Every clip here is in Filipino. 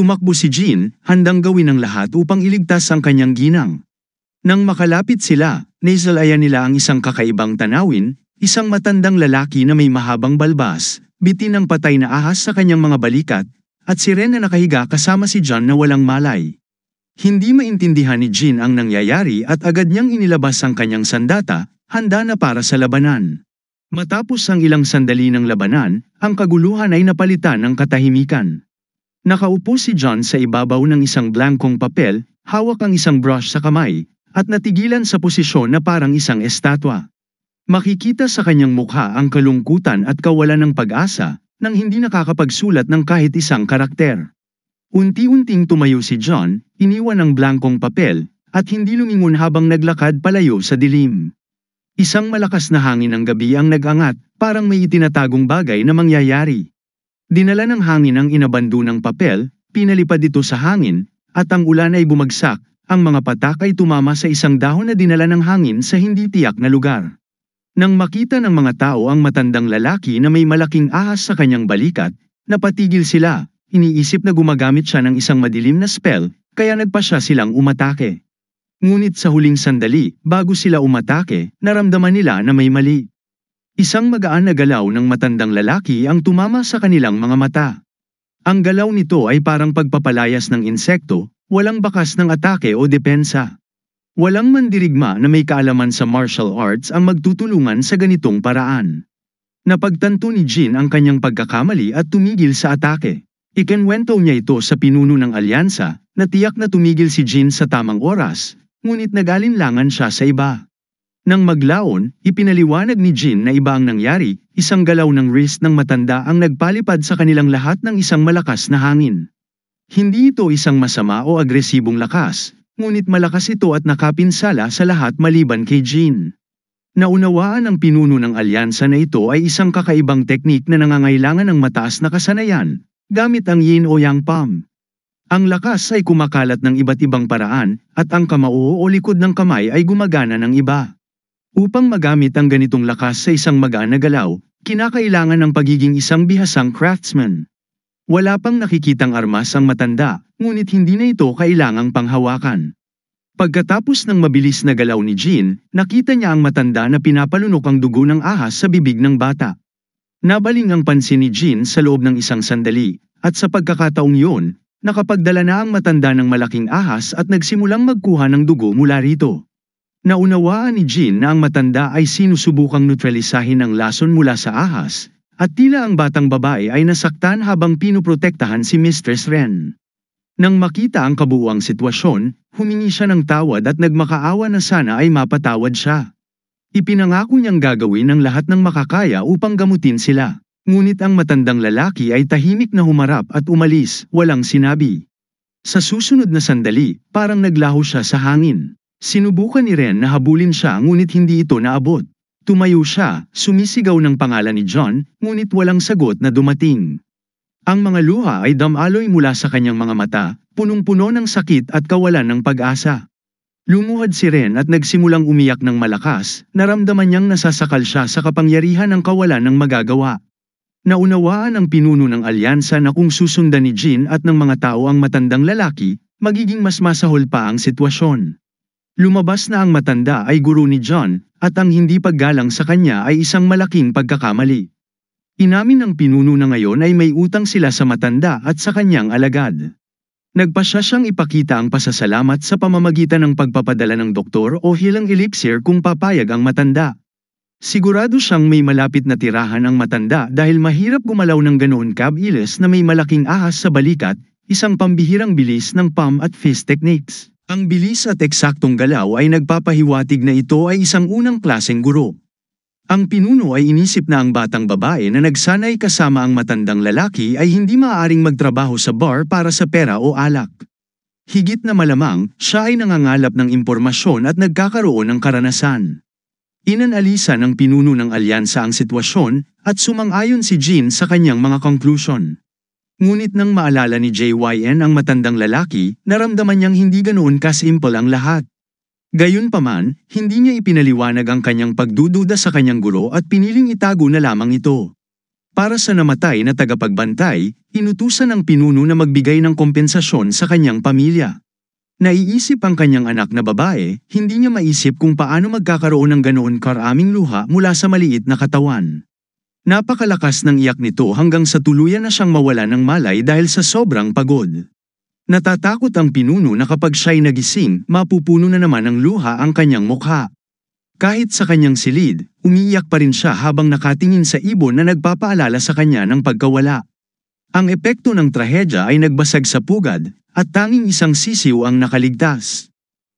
Tumakbo si Jean, handang gawin ang lahat upang iligtas ang kanyang ginang. Nang makalapit sila, naisalayan nila ang isang kakaibang tanawin, isang matandang lalaki na may mahabang balbas, bitin ng patay na ahas sa kanyang mga balikat, at si Ren na nakahiga kasama si John na walang malay. Hindi maintindihan ni Jean ang nangyayari at agad niyang inilabas ang kanyang sandata, handa na para sa labanan. Matapos ang ilang sandali ng labanan, ang kaguluhan ay napalitan ng katahimikan. Nakaupo si John sa ibabaw ng isang blankong papel, hawak ang isang brush sa kamay, at natigilan sa posisyon na parang isang estatwa. Makikita sa kanyang mukha ang kalungkutan at kawalan ng pag-asa, nang hindi nakakapagsulat ng kahit isang karakter. Unti-unting tumayo si John, iniwan ang blankong papel, at hindi lumingon habang naglakad palayo sa dilim. Isang malakas na hangin ng gabi ang nag-angat, parang may itinatagong bagay na mangyayari. Dinala ng hangin ang inabando ng papel, pinalipad ito sa hangin, at ang ulan ay bumagsak, ang mga patak ay tumama sa isang dahon na dinala ng hangin sa hindi tiyak na lugar. Nang makita ng mga tao ang matandang lalaki na may malaking ahas sa kanyang balikat, napatigil sila, iniisip na gumagamit siya ng isang madilim na spell, kaya nagpa siya silang umatake. Ngunit sa huling sandali, bago sila umatake, naramdaman nila na may mali. Isang magaan na galaw ng matandang lalaki ang tumama sa kanilang mga mata. Ang galaw nito ay parang pagpapalayas ng insekto, walang bakas ng atake o depensa. Walang mandirigma na may kaalaman sa martial arts ang magtutulungan sa ganitong paraan. Napagtanto ni Jean ang kanyang pagkakamali at tumigil sa atake. Ikinwento niya ito sa pinuno ng alyansa, na tiyak na tumigil si Jean sa tamang oras, ngunit nag-alinlangan siya sa iba. Nang maglaon, ipinaliwanag ni Jean na iba ang nangyari, isang galaw ng wrist ng matanda ang nagpalipad sa kanilang lahat ng isang malakas na hangin. Hindi ito isang masama o agresibong lakas, ngunit malakas ito at nakapinsala sa lahat maliban kay Jean. Naunawaan ng pinuno ng alyansa na ito ay isang kakaibang teknik na nangangailangan ng mataas na kasanayan, gamit ang yin o yang palm. Ang lakas ay kumakalat ng iba't ibang paraan, at ang kamao o likod ng kamay ay gumagana ng iba. Upang magamit ang ganitong lakas sa isang magaan na galaw, kinakailangan ng pagiging isang bihasang craftsman. Wala pang nakikitang armas ang matanda, ngunit hindi na ito kailangang panghawakan. Pagkatapos ng mabilis na galaw ni Jean, nakita niya ang matanda na pinapalunok ang dugo ng ahas sa bibig ng bata. Nabaling ang pansin ni Jean sa loob ng isang sandali, at sa pagkakataong yun, nakapagdala na ang matanda ng malaking ahas at nagsimulang magkuha ng dugo mula rito. Naunawaan ni Jean na ang matanda ay sinusubukang neutralisahin ang lason mula sa ahas, at tila ang batang babae ay nasaktan habang pinoprotektahan si Mistress Ren. Nang makita ang kabuuang sitwasyon, humingi siya ng tawad at nagmakaawa na sana ay mapatawad siya. Ipinangako niyang gagawin ang lahat ng makakaya upang gamutin sila. Ngunit ang matandang lalaki ay tahimik na humarap at umalis, walang sinabi. Sa susunod na sandali, parang naglaho siya sa hangin. Sinubukan ni Ren na habulin siya ngunit hindi ito naabot. Tumayo siya, sumisigaw ng pangalan ni John, ngunit walang sagot na dumating. Ang mga luha ay damaloy mula sa kanyang mga mata, punong-puno ng sakit at kawalan ng pag-asa. Lumuhad si Ren at nagsimulang umiyak ng malakas, naramdaman niyang nasasakal siya sa kapangyarihan ng kawalan ng magagawa. Naunawaan ng pinuno ng alyansa na kung susundan ni Jean at ng mga tao ang matandang lalaki, magiging mas masahol pa ang sitwasyon. Lumabas na ang matanda ay guro ni John, at ang hindi paggalang sa kanya ay isang malaking pagkakamali. Inamin ng pinuno na ngayon ay may utang sila sa matanda at sa kanyang alagad. Nagpasya siyang ipakita ang pasasalamat sa pamamagitan ng pagpapadala ng doktor o hilang elixir kung papayag ang matanda. Sigurado siyang may malapit na tirahan ang matanda dahil mahirap gumalaw ng ganoon kabilis na may malaking ahas sa balikat, isang pambihirang bilis ng palm at fist techniques. Ang bilis at eksaktong galaw ay nagpapahiwatig na ito ay isang unang klaseng guro. Ang pinuno ay inisip na ang batang babae na nagsanay kasama ang matandang lalaki ay hindi maaaring magtrabaho sa bar para sa pera o alak. Higit na malamang, siya ay nangangalap ng impormasyon at nagkakaroon ng karanasan. Inanalisa ng pinuno ng alyansa ang sitwasyon at sumang-ayon si Jean sa kanyang mga conclusion. Ngunit nang maalala ni JYN ang matandang lalaki, naramdaman niyang hindi ganoon kasimple ang lahat. Gayunpaman, hindi niya ipinaliwanag ang kanyang pagdududa sa kanyang guro at piniling itago na lamang ito. Para sa namatay na tagapagbantay, inutusan ng pinuno na magbigay ng kompensasyon sa kanyang pamilya. Naiisip ang kanyang anak na babae, hindi niya maisip kung paano magkakaroon ng ganoon karaming luha mula sa maliit na katawan. Napakalakas ng iyak nito hanggang sa tuluyan na siyang mawala ng malay dahil sa sobrang pagod. Natatakot ang pinuno na kapag siya'y nagising, mapupuno na naman ng luha ang kanyang mukha. Kahit sa kanyang silid, umiiyak pa rin siya habang nakatingin sa ibon na nagpapaalala sa kanya ng pagkawala. Ang epekto ng trahedya ay nagbasag sa pugad, at tanging isang sisiw ang nakaligtas.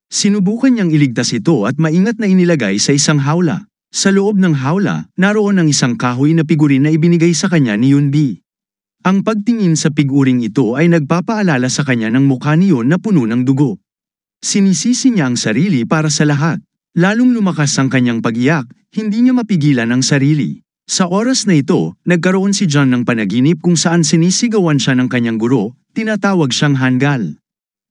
Sinubukan niyang iligtas ito at maingat na inilagay sa isang hawla. Sa loob ng hawla, naroon ang isang kahoy na pigurin na ibinigay sa kanya ni Yunbi. Ang pagtingin sa piguring ito ay nagpapaalala sa kanya ng mukha niyon na puno ng dugo. Sinisisi niya ang sarili para sa lahat. Lalong lumakas ang kanyang pag-iyak, hindi niya mapigilan ang sarili. Sa oras na ito, nagkaroon si John ng panaginip kung saan sinisigawan siya ng kanyang guro, tinatawag siyang Hangal.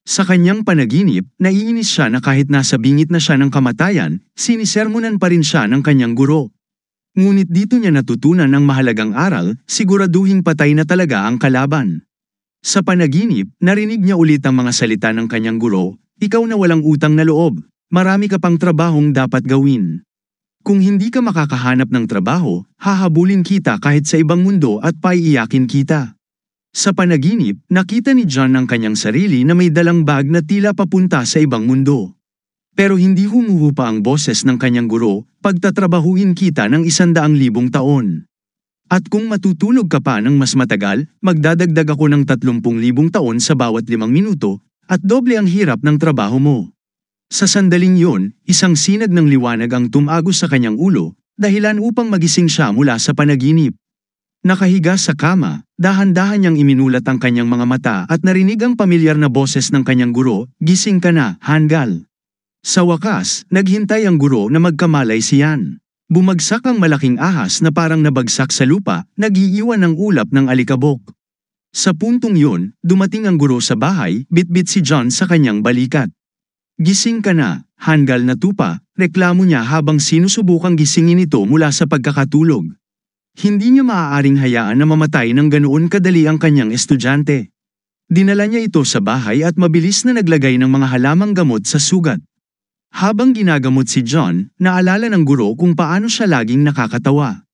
Sa kanyang panaginip, naiinis siya na kahit nasa bingit na siya ng kamatayan, sinisermonan pa rin siya ng kanyang guro. Ngunit dito niya natutunan ang mahalagang aral, siguraduhing patay na talaga ang kalaban. Sa panaginip, narinig niya ulit ang mga salita ng kanyang guro, "Ikaw na walang utang na loob, marami ka pang trabahong dapat gawin. Kung hindi ka makakahanap ng trabaho, hahabulin kita kahit sa ibang mundo at paiiyakin kita." Sa panaginip, nakita ni John ang kanyang sarili na may dalang bag na tila papunta sa ibang mundo. Pero hindi humuhupa ang boses ng kanyang guro, "Pagtatrabahuin kita ng 100,000 taon. At kung matutulog ka pa ng mas matagal, magdadagdag ako ng 30,000 taon sa bawat 5 minuto, at doble ang hirap ng trabaho mo." Sa sandaling yon, isang sinag ng liwanag ang tumagos sa kanyang ulo, dahilan upang magising siya mula sa panaginip. Nakahiga sa kama, dahan-dahan niyang iminulat ang kanyang mga mata at narinig ang pamilyar na boses ng kanyang guro, "Gising ka na, Hangal." Sa wakas, naghintay ang guro na magkamalay siyan. Bumagsak ang malaking ahas na parang nabagsak sa lupa, nag-iiwan ng ulap ng alikabok. Sa puntong yun, dumating ang guro sa bahay, bitbit si John sa kanyang balikat. "Gising ka na, Hangal na tupa," reklamo niya habang sinusubukang gisingin ito mula sa pagkakatulog. Hindi niya maaaring hayaan na mamatay ng ganoon kadali ang kanyang estudyante. Dinala niya ito sa bahay at mabilis na naglagay ng mga halamang gamot sa sugat. Habang ginagamot si John, naalala ng guro kung paano siya laging nakakatawa.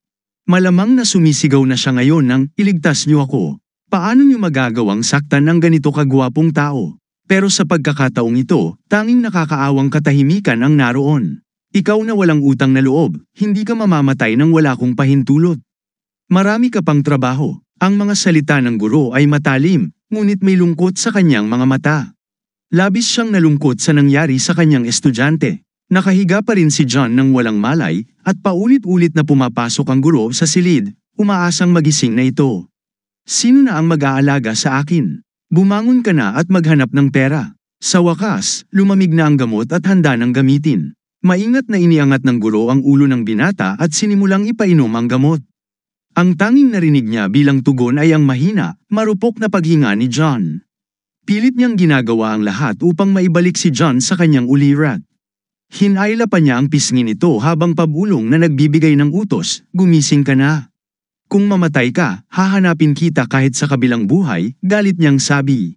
Malamang na sumisigaw na siya ngayon ng, "Iligtas niyo ako. Paano niyo magagawang saktan ng ganito kagwapong tao?" Pero sa pagkakataong ito, tanging nakakaawang katahimikan ang naroon. "Ikaw na walang utang na loob, hindi ka mamamatay nang wala kong pahintulot. Marami ka pang trabaho." Ang mga salita ng guro ay matalim, ngunit may lungkot sa kanyang mga mata. Labis siyang nalungkot sa nangyari sa kanyang estudyante. Nakahiga pa rin si John nang walang malay, at paulit-ulit na pumapasok ang guro sa silid, umaasang magising na ito. "Sino na ang mag-aalaga sa akin? Bumangon ka na at maghanap ng pera." Sa wakas, lumamig na ang gamot at handa ng gamitin. Maingat na iniangat ng guro ang ulo ng binata at sinimulang ipainom ang gamot. Ang tanging narinig niya bilang tugon ay ang mahina, marupok na paghinga ni John. Pilit niyang ginagawa ang lahat upang maibalik si John sa kanyang ulirat. Hinayla pa niya ang pisngi nito habang pabulong na nagbibigay ng utos, "Gumising ka na. Kung mamatay ka, hahanapin kita kahit sa kabilang buhay," galit niyang sabi.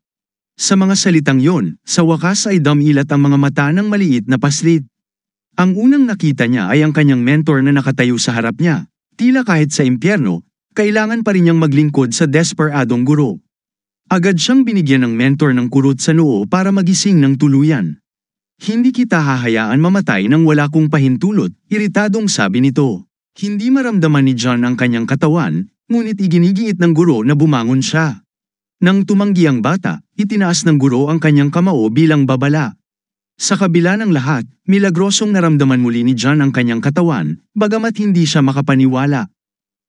Sa mga salitang yon, sa wakas ay dumilat ang mga mata ng maliit na paslit. Ang unang nakita niya ay ang kanyang mentor na nakatayo sa harap niya. Tila kahit sa impyerno, kailangan pa rin niyang maglingkod sa desperadong guro. Agad siyang binigyan ng mentor ng kurot sa noo para magising ng tuluyan. "Hindi kita hahayaan mamatay nang wala kong pahintulot," iritadong sabi nito. Hindi maramdaman ni John ang kanyang katawan, ngunit iginigiit ng guro na bumangon siya. Nang tumanggi ang bata, itinaas ng guro ang kanyang kamao bilang babala. Sa kabila ng lahat, milagrosong naramdaman muli ni John ang kanyang katawan, bagamat hindi siya makapaniwala.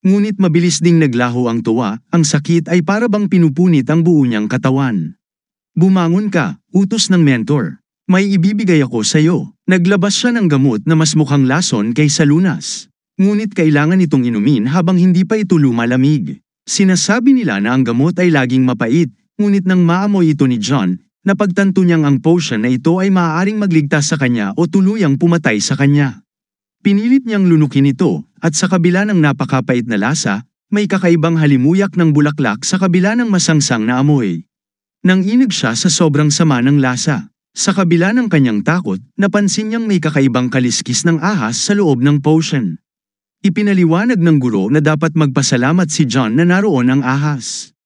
Ngunit mabilis ding naglaho ang tuwa, ang sakit ay para bang pinupunit ang buo niyang katawan. "Bumangon ka, utos ng mentor. May ibibigay ako sa iyo." Naglabas siya ng gamot na mas mukhang lason kaysa lunas. Ngunit kailangan itong inumin habang hindi pa ito lumalamig. Sinasabi nila na ang gamot ay laging mapait, ngunit nang maamoy ito ni John, napagtanto niyang ang potion na ito ay maaaring magligtas sa kanya o tuluyang pumatay sa kanya. Pinilit niyang lunukin ito, at sa kabila ng napakapait na lasa, may kakaibang halimuyak ng bulaklak sa kabila ng masangsang na amoy. Nanginig siya sa sobrang sama ng lasa. Sa kabila ng kanyang takot, napansin niyang may kakaibang kaliskis ng ahas sa loob ng potion. Ipinaliwanag ng guro na dapat magpasalamat si John na naroon ang ahas.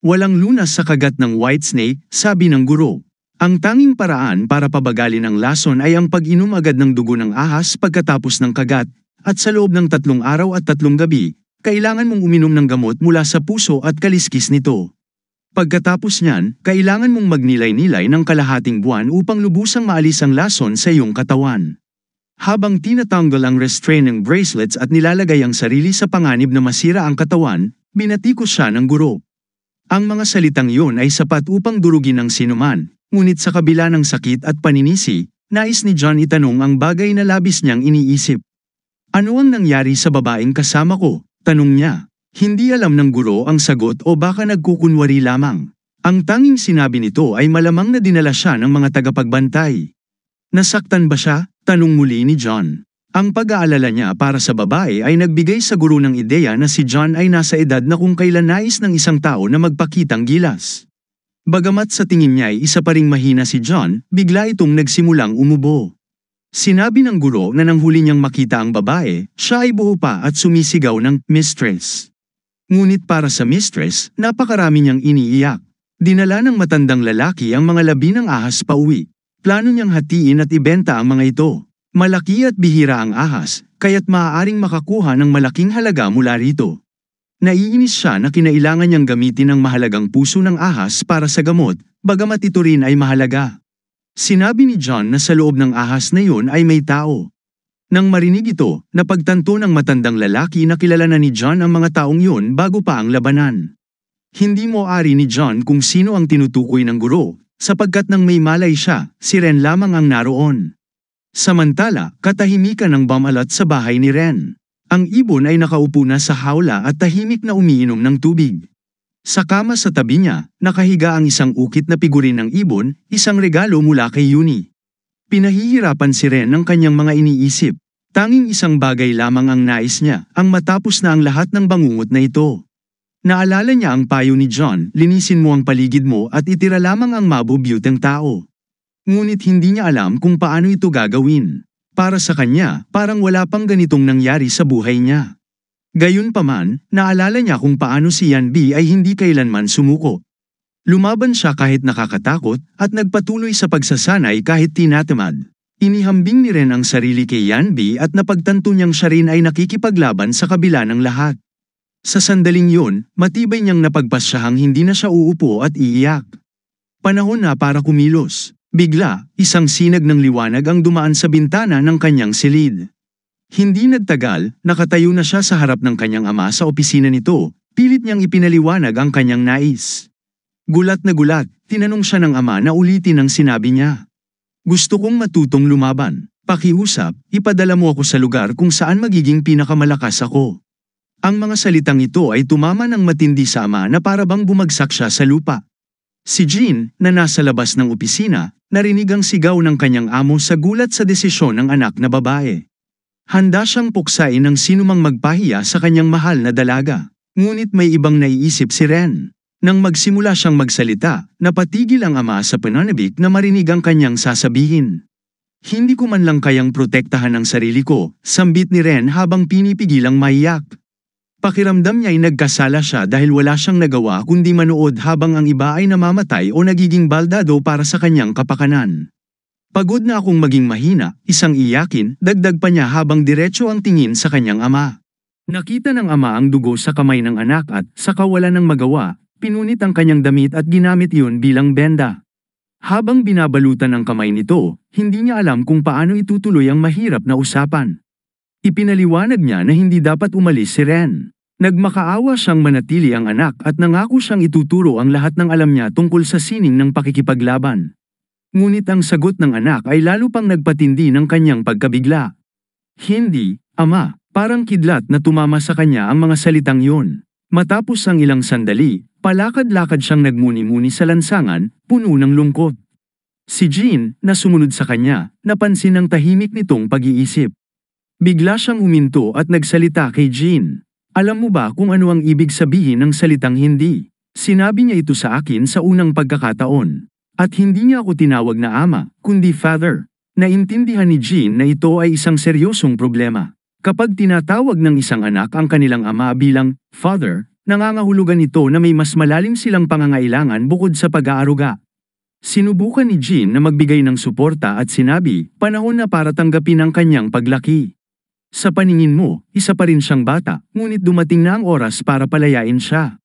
Walang lunas sa kagat ng white snake, sabi ng guro. Ang tanging paraan para pabagalin ang lason ay ang pag-inom agad ng dugo ng ahas pagkatapos ng kagat, at sa loob ng 3 araw at 3 gabi, kailangan mong uminom ng gamot mula sa puso at kaliskis nito. Pagkatapos niyan, kailangan mong magnilay-nilay ng kalahating buwan upang lubusang maalis ang lason sa iyong katawan. Habang tinatanggal ang restraining bracelets at nilalagay ang sarili sa panganib na masira ang katawan, binatikos siya ng guro. Ang mga salitang iyon ay sapat upang durugin ang sinuman. Ngunit sa kabila ng sakit at paninisi, nais ni John itanong ang bagay na labis niyang iniisip. Ano ang nangyari sa babaeng kasama ko? Tanong niya. Hindi alam ng guro ang sagot o baka nagkukunwari lamang. Ang tanging sinabi nito ay malamang na dinala siya ng mga tagapagbantay. Nasaktan ba siya? Tanong muli ni John. Ang pag-aalala niya para sa babae ay nagbigay sa guro ng ideya na si John ay nasa edad na kung kailan nais ng isang tao na magpakitang gilas. Bagamat sa tingin niya ay isa pa ring mahina si John, bigla itong nagsimulang umubo. Sinabi ng guro na nang huli niyang makita ang babae, siya ay buo pa at sumisigaw ng mistress. Ngunit para sa mistress, napakarami niyang iniiyak. Dinala ng matandang lalaki ang mga labi ng ahas pauwi. Plano niyang hatiin at ibenta ang mga ito. Malaki at bihira ang ahas, kaya't maaaring makakuha ng malaking halaga mula rito. Naiinis siya na kinailangan niyang gamitin ang mahalagang puso ng ahas para sa gamot, bagamat ito rin ay mahalaga. Sinabi ni John na sa loob ng ahas na yun ay may tao. Nang marinig ito, napagtanto ng matandang lalaki na kilala na ni John ang mga taong yun bago pa ang labanan. Hindi mo-ari ni John kung sino ang tinutukoy ng guro, sapagkat nang may malay siya, si Ren lamang ang naroon. Samantala, katahimikan ng bumalat sa bahay ni Ren. Ang ibon ay nakaupo na sa hawla at tahimik na umiinom ng tubig. Sa kama sa tabi niya, nakahiga ang isang ukit na pigurin ng ibon, isang regalo mula kay Yuni. Pinahihirapan si Ren ng kanyang mga iniisip. Tanging isang bagay lamang ang nais niya, ang matapos na ang lahat ng bangungot na ito. Naalala niya ang payo ni John, linisin mo ang paligid mo at itira lamang ang mabubuting tao. Ngunit hindi niya alam kung paano ito gagawin. Para sa kanya, parang wala pang ganitong nangyari sa buhay niya. Gayunpaman, naalala niya kung paano si Yan B ay hindi kailanman sumuko. Lumaban siya kahit nakakatakot at nagpatuloy sa pagsasanay kahit tinatamad. Inihambing ni Ren ang sarili kay Yan B at napagtanto niyang siya rin ay nakikipaglaban sa kabila ng lahat. Sa sandaling yun, matibay niyang napagpasyahang hindi na siya uupo at iiyak. Panahon na para kumilos. Bigla, isang sinag ng liwanag ang dumaan sa bintana ng kanyang silid. Hindi nagtagal, nakatayo na siya sa harap ng kanyang ama sa opisina nito, pilit niyang ipinaliwanag ang kanyang nais. Gulat na gulat, tinanong siya ng ama na ulitin ang sinabi niya. Gusto kong matutong lumaban. Pakiusap, ipadala mo ako sa lugar kung saan magiging pinakamalakas ako. Ang mga salitang ito ay tumama ng matindi sa ama na para bang bumagsak siya sa lupa. Si Jean, na nasa labas ng opisina, narinig ang sigaw ng kanyang amo sa gulat sa desisyon ng anak na babae. Handa siyang puksain ng sinumang magpahiya sa kanyang mahal na dalaga. Ngunit may ibang naiisip si Ren. Nang magsimula siyang magsalita, napatigil ang ama sa pananabik na marinig ang kanyang sasabihin. Hindi ko man lang kayang protektahan ang sarili ko, sambit ni Ren habang pinipigilang maiyak. Pakiramdam niya ay nagkasala siya dahil wala siyang nagawa kundi manood habang ang iba ay namamatay o nagiging baldado para sa kanyang kapakanan. Pagod na akong maging mahina, isang iyakin, dagdag pa niya habang diretso ang tingin sa kanyang ama. Nakita ng ama ang dugo sa kamay ng anak at, sa kawalan ng magawa, pinunit ang kanyang damit at ginamit iyon bilang benda. Habang binabalutan ang kamay nito, hindi niya alam kung paano itutuloy ang mahirap na usapan. Ipinaliwanag niya na hindi dapat umalis si Ren. Nagmakaawa siyang manatili ang anak at nangako siyang ituturo ang lahat ng alam niya tungkol sa sining ng pakikipaglaban. Ngunit ang sagot ng anak ay lalo pang nagpatindi ng kanyang pagkabigla. Hindi, ama, parang kidlat na tumama sa kanya ang mga salitang yun. Matapos ang ilang sandali, palakad-lakad siyang nagmuni-muni sa lansangan, puno ng lungkot. Si Jean, na sumunod sa kanya, napansin ang tahimik nitong pag-iisip. Bigla siyang huminto at nagsalita kay Jean. Alam mo ba kung ano ang ibig sabihin ng salitang hindi? Sinabi niya ito sa akin sa unang pagkakataon. At hindi niya ako tinawag na ama, kundi father. Naintindihan ni Jean na ito ay isang seryosong problema. Kapag tinatawag ng isang anak ang kanilang ama bilang father, nangangahulugan ito na may mas malalim silang pangangailangan bukod sa pag-aaruga. Sinubukan ni Jean na magbigay ng suporta at sinabi, panahon na para tanggapin ang kanyang paglaki. Sa paningin mo, isa pa rin siyang bata, ngunit dumating na ang oras para palayain siya.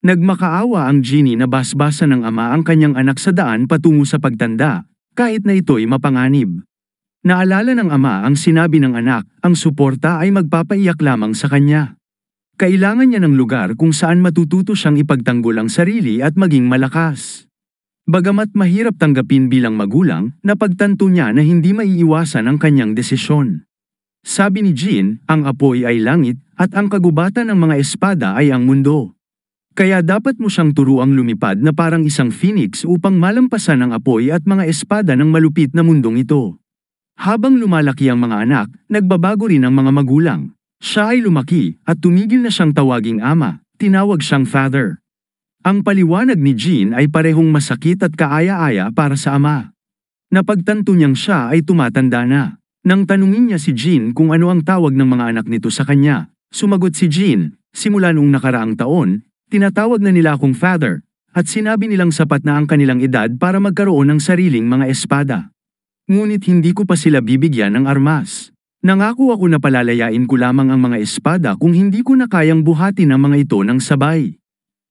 Nagmakaawa ang Jeannie na basbasa ng ama ang kanyang anak sa daan patungo sa pagtanda, kahit na ito'y mapanganib. Naalala ng ama ang sinabi ng anak, ang suporta ay magpapaiyak lamang sa kanya. Kailangan niya ng lugar kung saan matututo siyang ipagtanggol ang sarili at maging malakas. Bagamat mahirap tanggapin bilang magulang, napagtanto niya na hindi maiiwasan ang kanyang desisyon. Sabi ni Jean, ang apoy ay langit at ang kagubatan ng mga espada ay ang mundo. Kaya dapat mo siyang turuang lumipad na parang isang phoenix upang malampasan ang apoy at mga espada ng malupit na mundong ito. Habang lumalaki ang mga anak, nagbabago rin ang mga magulang. Siya ay lumaki at tumigil na siyang tawaging ama, tinawag siyang father. Ang paliwanag ni Jean ay parehong masakit at kaaya-aya para sa ama. Napagtanto niyang siya ay tumatanda na. Nang tanungin niya si Jean kung ano ang tawag ng mga anak nito sa kanya, sumagot si Jean, simula noong nakaraang taon, tinatawag na nila akong father, at sinabi nilang sapat na ang kanilang edad para magkaroon ng sariling mga espada. Ngunit hindi ko pa sila bibigyan ng armas. Nangako ako na palalayain ko lamang ang mga espada kung hindi ko na kayang buhatin ang mga ito ng sabay.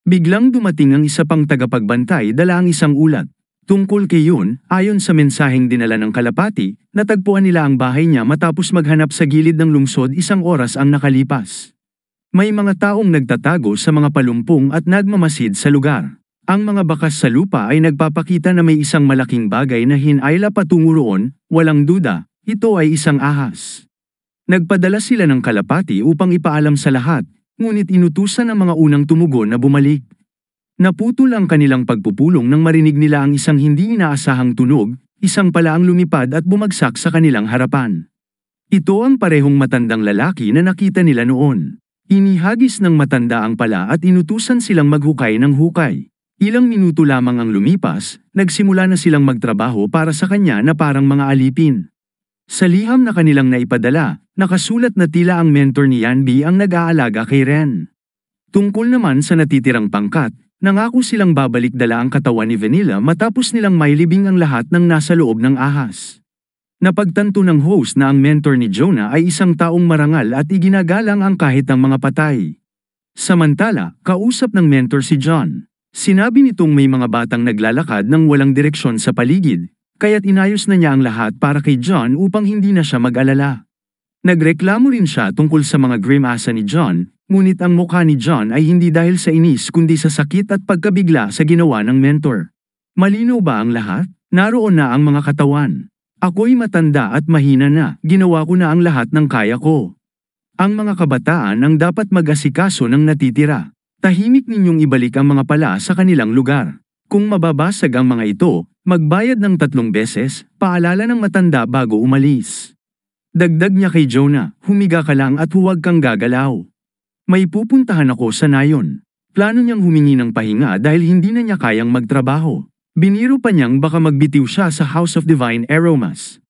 Biglang dumating ang isa pang tagapagbantay dala ang isang ulat. Tungkol kay Yun, ayon sa mensaheng dinala ng kalapati, natagpuan nila ang bahay niya matapos maghanap sa gilid ng lungsod isang oras ang nakalipas. May mga taong nagtatago sa mga palumpong at nagmamasid sa lugar. Ang mga bakas sa lupa ay nagpapakita na may isang malaking bagay na hinayla patungo roon, walang duda, ito ay isang ahas. Nagpadala sila ng kalapati upang ipaalam sa lahat, ngunit inutusan ng mga unang tumugon na bumalik. Naputol ang kanilang pagpupulong nang marinig nila ang isang hindi inaasahang tunog, isang pala ang lumipad at bumagsak sa kanilang harapan. Ito ang parehong matandang lalaki na nakita nila noon. Inihagis ng matanda ang pala at inutusan silang maghukay ng hukay. Ilang minuto lamang ang lumipas, nagsimula na silang magtrabaho para sa kanya na parang mga alipin. Sa liham na kanilang naipadala, nakasulat na tila ang mentor ni Yanbi ang nag-aalaga kay Ren. Tungkol naman sa natitirang pangkat, nangako silang babalik dala ang katawan ni Vanilla matapos nilang mailibing ang lahat ng nasa loob ng ahas. Napagtanto ng host na ang mentor ni Jonah ay isang taong marangal at iginagalang ang kahit ang mga patay. Samantala, kausap ng mentor si John. Sinabi nitong may mga batang naglalakad ng walang direksyon sa paligid, kaya't inayos na niya ang lahat para kay John upang hindi na siya mag-alala. Nagreklamo rin siya tungkol sa mga grimasa ni John, ngunit ang mukha ni John ay hindi dahil sa inis kundi sa sakit at pagkabigla sa ginawa ng mentor. Malinaw ba ang lahat? Naroon na ang mga katawan. Ako'y matanda at mahina na, ginawa ko na ang lahat ng kaya ko. Ang mga kabataan ang dapat mag-asikaso ng natitira. Tahimik ninyong ibalik ang mga pala sa kanilang lugar. Kung mababasag ang mga ito, magbayad ng 3 beses, paalala ng matanda bago umalis. Dagdag niya kay Jonah, humiga ka lang at huwag kang gagalaw. May pupuntahan ako sa nayon. Plano niyang humingi ng pahinga dahil hindi na niya kayang magtrabaho. Biniro pa niyang baka magbitiw siya sa House of Divine Aromas.